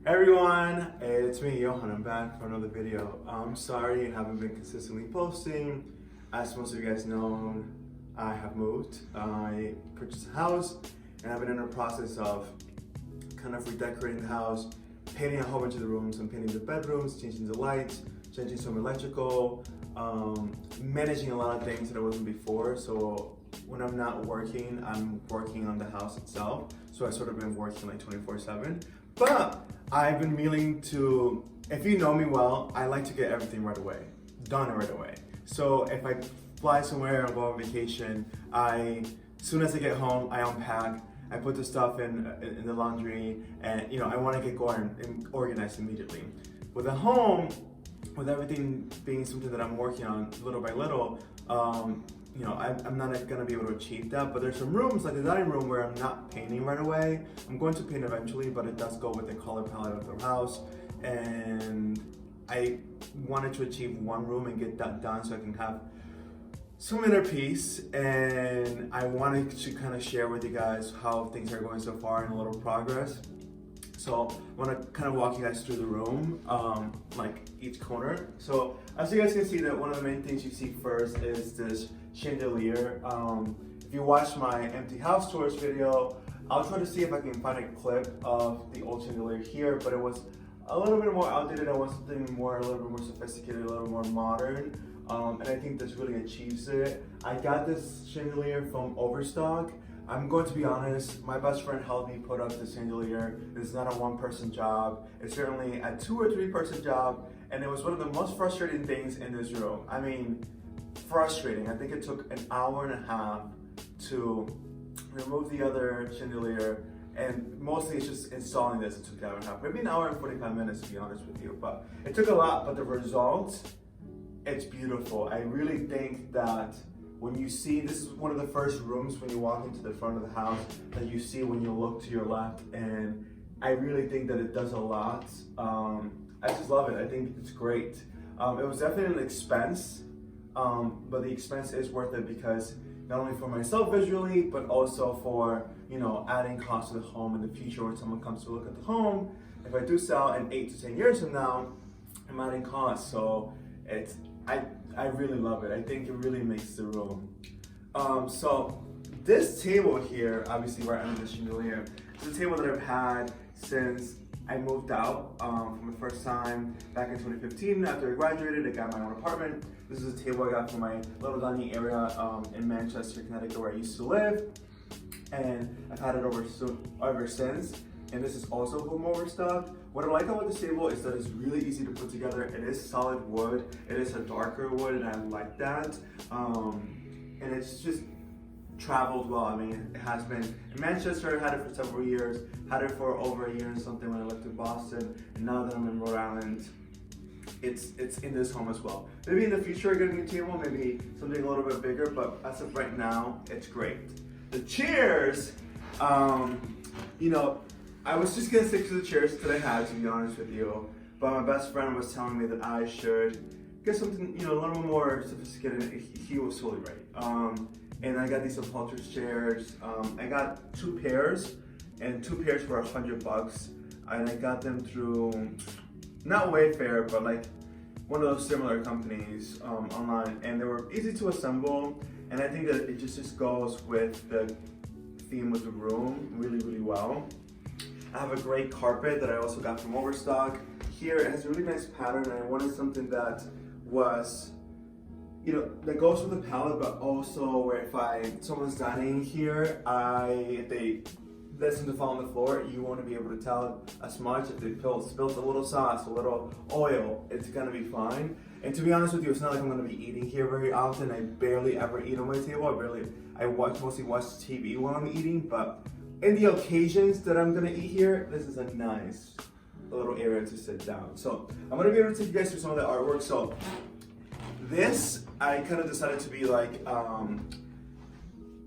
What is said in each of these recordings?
Everyone, it's me, Johan. I'm back for another video. I'm sorry I haven't been consistently posting. As most of you guys know, I have moved. I purchased a house and I've been in the process of kind of redecorating the house, painting a whole bunch of the rooms. I'm painting the bedrooms, changing the lights, changing some electrical, managing a lot of things that I wasn't before. So when I'm not working, I'm working on the house itself. So I've sort of been working like 24/7. But I've been meaning to, if you know me well, I like to get everything right away, done right away. So if I fly somewhere or go on vacation, as soon as I get home, I unpack, I put the stuff in the laundry, and I want to get going and organized immediately. With a home, with everything being something that I'm working on little by little, I'm not gonna be able to achieve that, but there's some rooms, like the dining room, where I'm not painting right away. I'm going to paint eventually, but it does go with the color palette of the house, and I wanted to achieve one room and get that done so I can have some inner peace, and I wanted to kind of share with you guys how things are going so far and a little progress. So I want to kind of walk you guys through the room, like each corner. So as you guys can see, that one of the main things you see first is this chandelier. If you watch my empty house tours video, I'll try to see if I can find a clip of the old chandelier here, but it was a little bit more outdated. I want something more, a little bit more sophisticated, a little more modern. And I think this really achieves it. I got this chandelier from Overstock. I'm going to be honest, my best friend helped me put up this chandelier. It's not a one-person job. It's certainly a 2 or 3 person job, and it was one of the most frustrating things in this room. I mean, frustrating. I think it took an hour and a half to remove the other chandelier, and mostly it's just installing this. It took an hour and a half, maybe an hour and 45 minutes to be honest with you, but it took a lot, but the result, it's beautiful. I really think that when you see, this is one of the first rooms when you walk into the front of the house that you see when you look to your left, and I really think that it does a lot. I just love it. I think it's great. It was definitely an expense, but the expense is worth it because not only for myself visually, but also for adding cost to the home in the future when someone comes to look at the home. If I do sell in 8 to 10 years from now, I'm adding cost. So I really love it. I think it really makes the room. So this table here, obviously right under the chandelier, is a table that I've had since I moved out for the first time back in 2015. After I graduated, I got my own apartment. This is a table I got from my little dining area in Manchester, Connecticut, where I used to live. And I've had it ever since. And this is also from Overstock. What I like about this table is that it's really easy to put together. It is solid wood. It is a darker wood, and I like that. And it's just traveled well. I mean, it has been in Manchester. I had it for several years. Had it for over a year and something when I lived in Boston. And now that I'm in Rhode Island, it's in this home as well. Maybe in the future I get a new table, maybe something a little bit bigger. But as of right now, it's great. The chairs, I was just gonna stick to the chairs that I had, to be honest with you, but my best friend was telling me that I should get something, a little more sophisticated. He was totally right. And I got these upholstered chairs. I got 2 pairs, and 2 pairs for $100. And I got them through, not Wayfair, but like one of those similar companies online, and they were easy to assemble. And I think that it just goes with the theme of the room really, really well. I have a great carpet that I also got from Overstock. Here it has a really nice pattern, and I wanted something that was, that goes with the palette, but also where if someone's dining here, if they listen to fall on the floor, you won't be able to tell as much. If they spilled a little sauce, a little oil, it's gonna be fine. And to be honest with you, it's not like I'm gonna be eating here very often. I barely ever eat on my table. I mostly watch TV while I'm eating, but in the occasions that I'm gonna eat here, this is a nice little area to sit down. So I'm gonna be able to take you guys through some of the artwork. So this, I kind of decided to be like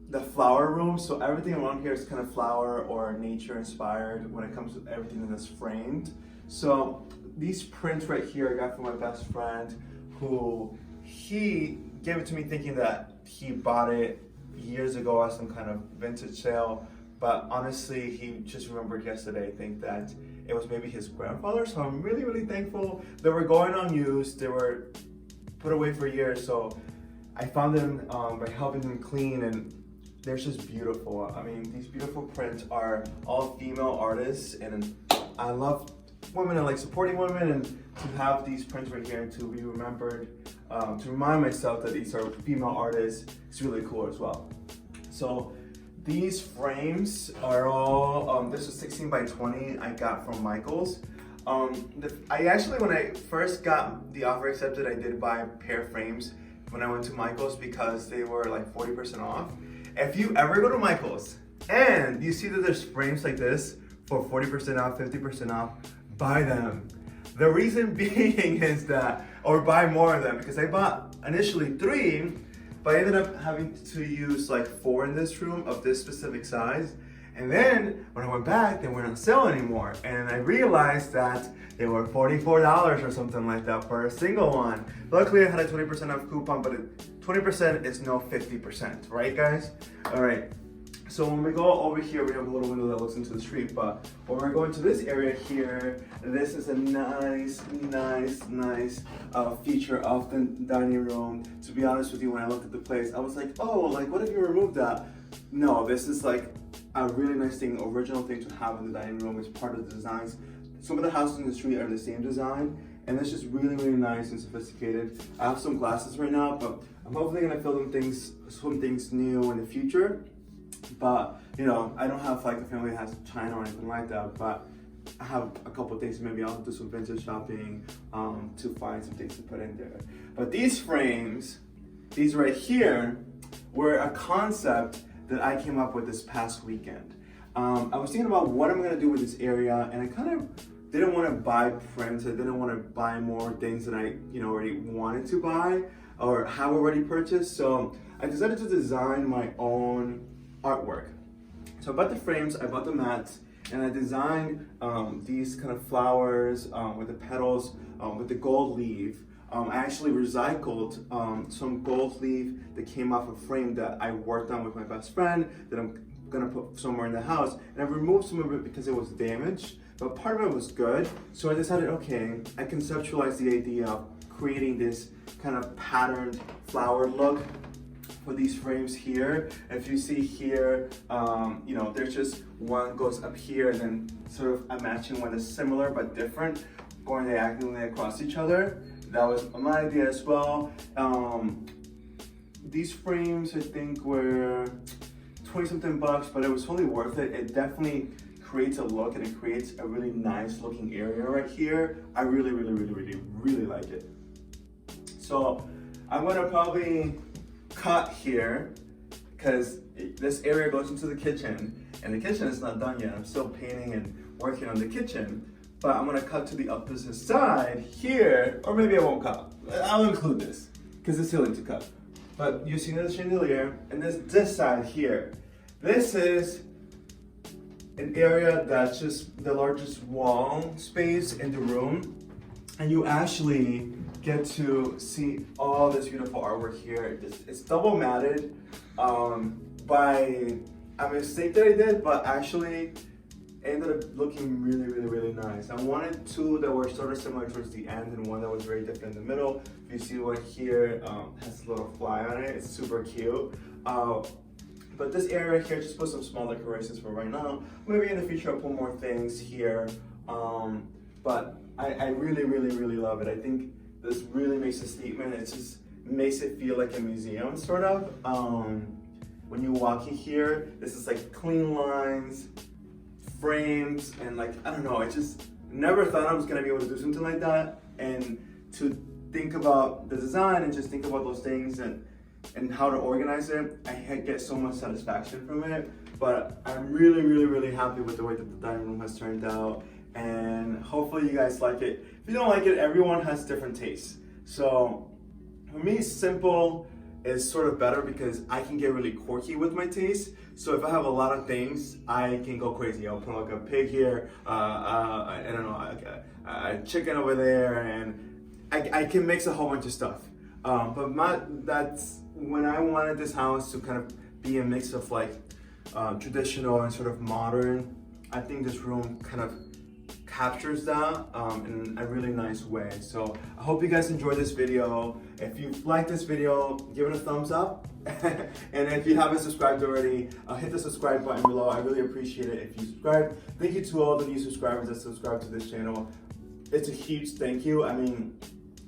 the flower room. So everything around here is kind of flower or nature inspired when it comes to everything that's framed. So these prints right here I got from my best friend, who he gave it to me thinking that he bought it years ago at some kind of vintage sale. but honestly, he just remembered yesterday, I think that it was maybe his grandfather, so I'm really, really thankful. They were going unused, they were put away for years, so I found them by helping them clean, and they're just beautiful. I mean, these beautiful prints are all female artists, and I love women and like supporting women, and to have these prints right here and to be remembered, to remind myself that these are female artists is really cool as well. So these frames are all, this is 16 by 20 I got from Michael's. I actually, when I first got the offer accepted, I did buy a pair of frames when I went to Michael's because they were like 40% off. If you ever go to Michael's and you see that there's frames like this for 40% off, 50% off, buy them. The reason being is that, or buy more of them, because I bought initially 3, but I ended up having to use like 4 in this room of this specific size. And then when I went back, they weren't on sale anymore. And I realized that they were $44 or something like that for a single one. Luckily I had a 20% off coupon, but 20% is no 50%, right guys? All right. So when we go over here, we have a little window that looks into the street, but when we're going to this area here, this is a nice feature of the dining room. To be honest with you, when I looked at the place, I was like, oh, like what if you removed that? No, this is like a really nice thing, original thing to have in the dining room. It's part of the designs. Some of the houses in the street are the same design, and it's just really, really nice and sophisticated. I have some glasses right now, but I'm hopefully gonna film some things new in the future. But you know, I don't have like a family that has China or anything like that, but I have a couple of things. Maybe I'll do some vintage shopping to find some things to put in there. But these frames, these right here, were a concept that I came up with this past weekend. I was thinking about what I'm gonna do with this area, and I kind of didn't want to buy prints. I didn't want to buy more things that I already wanted to buy or have already purchased. So I decided to design my own artwork. So I bought the frames, I bought the mats, and I designed these kind of flowers with the petals, with the gold leaf. I actually recycled some gold leaf that came off a frame that I worked on with my best friend that I'm gonna put somewhere in the house. And I removed some of it because it was damaged, but part of it was good. So I decided, okay, I conceptualized the idea of creating this kind of patterned flower look for these frames here. If you see here, there's just one goes up here and then sort of a matching one that's similar but different, going diagonally across each other. That was my idea as well. These frames I think were 20 something bucks, but it was totally worth it. It definitely creates a look, and it creates a really nice looking area right here. I really like it. So I'm gonna probably cut here because this area goes into the kitchen, and the kitchen is not done yet. I'm still painting and working on the kitchen, but I'm gonna cut to the opposite side here, or maybe I won't cut. I'll include this because it's silly to cut. But you see this chandelier, and this side here. This is an area that's just the largest wall space in the room, and you actually get to see all this beautiful artwork here. It's double matted by a mistake that I did, but actually it ended up looking really nice. I wanted 2 that were sort of similar towards the end and one that was very different in the middle. If you see one here, has a little fly on it. It's super cute. But this area here, just put some small decorations for right now. Maybe in the future I'll put more things here. But I really love it. I think this really makes a statement. It just makes it feel like a museum, sort of. When you walk in here, this is like clean lines, frames, and like, I don't know, I just never thought I was gonna be able to do something like that. And to think about the design and just think about those things and how to organize it, I get so much satisfaction from it. But I'm really happy with the way that the dining room has turned out, and hopefully you guys like it. If you don't like it, everyone has different tastes. So for me, simple is sort of better because I can get really quirky with my taste. So if I have a lot of things, I can go crazy. I'll put like a pig here, I don't know, like a chicken over there, and I can mix a whole bunch of stuff. But that's when I wanted this house to kind of be a mix of like traditional and sort of modern. I think this room kind of captures that in a really nice way. So I hope you guys enjoyed this video. If you liked this video, give it a thumbs up. And if you haven't subscribed already, hit the subscribe button below. I really appreciate it if you subscribe. Thank you to all the new subscribers that subscribe to this channel. It's a huge thank you. I mean,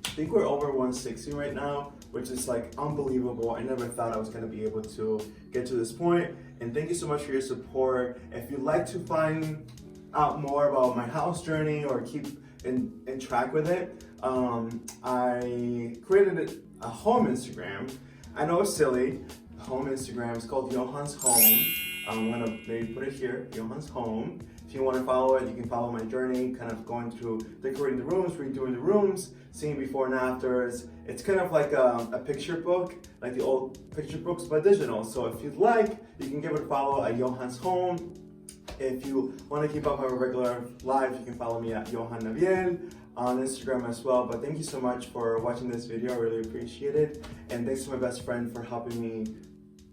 I think we're over 160 right now, which is like unbelievable. I never thought I was gonna be able to get to this point. And thank you so much for your support. If you'd like to find out more about my house journey or keep in track with it, I created a home Instagram. I know it's silly. Home Instagram is called Johan's Home. I'm gonna maybe put it here, Johan's Home. If you want to follow it, you can follow my journey, kind of going through decorating the rooms, redoing the rooms, seeing before and afters. It's kind of like a picture book, like the old picture books, but digital. So if you'd like, you can give it a follow at Johan's Home. If you want to keep up our regular lives, you can follow me at Johan Naviel on Instagram as well. But thank you so much for watching this video. I really appreciate it. And thanks to my best friend for helping me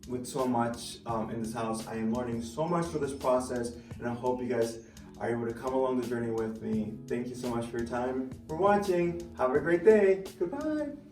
with so much in this house. I am learning so much through this process, and I hope you guys are able to come along the journey with me. Thank you so much for your time, for watching. Have a great day. Goodbye.